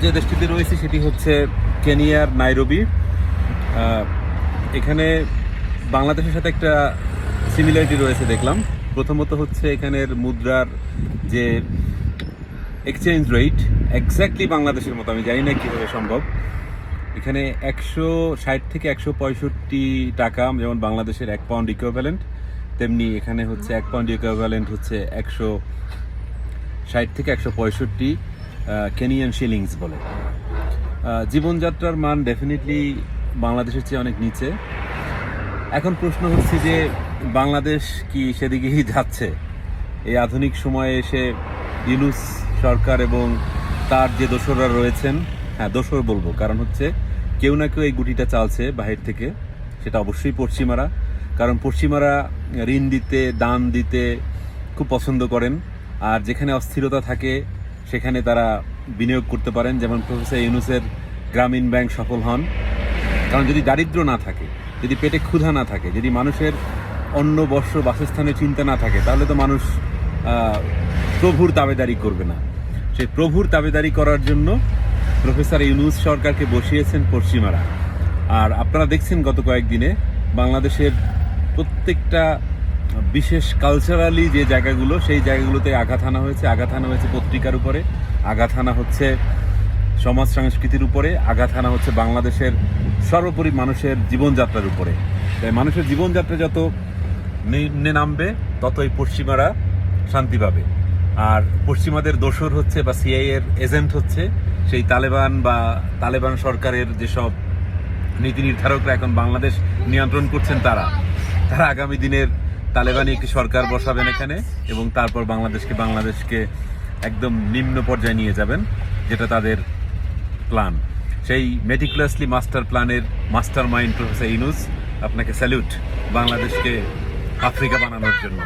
যে দেশটিতে রয়েছে সেটি হচ্ছে কেনিয়ার নাইরোবি। এখানে বাংলাদেশের সাথে একটা সিমিলারিটি রয়েছে দেখলাম। প্রথমত হচ্ছে এখানের মুদ্রার যে এক্সচেঞ্জ রেট এক্স্যাক্টলি বাংলাদেশের মতো, আমি জানি না কীভাবে সম্ভব। এখানে 160 থেকে 165 টাকা, যেমন বাংলাদেশের 1 পাউন্ড ইকুইভ্যালেন্ট, তেমনি এখানে হচ্ছে 1 পাউন্ড ইকুইভ্যালেন্ট হচ্ছে 160 থেকে 165 কেনিয়ান শিলিংস বলে। জীবনযাত্রার মান ডেফিনেটলি বাংলাদেশের চেয়ে অনেক নিচে। এখন প্রশ্ন হচ্ছে যে বাংলাদেশ কি সেদিকেই যাচ্ছে? এই আধুনিক সময়ে এসে ইউনূস সরকার এবং তার যে দোসররা রয়েছেন, হ্যাঁ দোসর বলবো, কারণ হচ্ছে কেউ না কেউ এই গুটিটা চালছে বাহির থেকে, সেটা অবশ্যই পশ্চিমারা। কারণ পশ্চিমারা ঋণ দিতে, দান দিতে খুব পছন্দ করেন, আর যেখানে অস্থিরতা থাকে সেখানে তারা বিনিয়োগ করতে পারেন। যেমন প্রফেসর ইউনূসের গ্রামীণ ব্যাংক সফল হন, কারণ যদি দারিদ্র্য না থাকে, যদি পেটে ক্ষুধা না থাকে, যদি মানুষের অন্ন বস্ত্র বাসস্থানের চিন্তা না থাকে, তাহলে তো মানুষ প্রভুর তাবেদারি করবে না। সেই প্রভুর তাবেদারি করার জন্য প্রফেসর ইউনূস সরকারকে বসিয়েছেন পশ্চিমারা। আর আপনারা দেখছেন গত কয়েকদিনে বাংলাদেশের প্রত্যেকটা বিশেষ কালচারালি যে জায়গাগুলো, সেই জায়গাগুলোতে আঘাত হানা হয়েছে। আঘাত হানা হয়েছে পত্রিকার উপরে, আঘাত হানা হচ্ছে সমাজ সংস্কৃতির উপরে, আঘাত হানা হচ্ছে বাংলাদেশের সর্বোপরি মানুষের জীবনযাত্রার উপরে। তাই মানুষের জীবনযাত্রা যত নিম্নে নামবে, ততই পশ্চিমারা শান্তি পাবে। আর পশ্চিমাদের দোসর হচ্ছে বা সিআইএ এর এজেন্ট হচ্ছে সেই তালেবান সরকারের যেসব নীতি নির্ধারকরা এখন বাংলাদেশ নিয়ন্ত্রণ করছেন, তারা আগামী দিনের তালেবানি একটি সরকার বসাবেন এখানে, এবং তারপর বাংলাদেশকে একদম নিম্ন পর্যায়ে নিয়ে যাবেন, যেটা তাদের প্ল্যান। সেই মেটিকুলাসলি মাস্টার প্ল্যানের মাস্টার মাইন্ড প্রফেসর ইউনূস, আপনাকে স্যালুট বাংলাদেশকে আফ্রিকা বানানোর জন্য।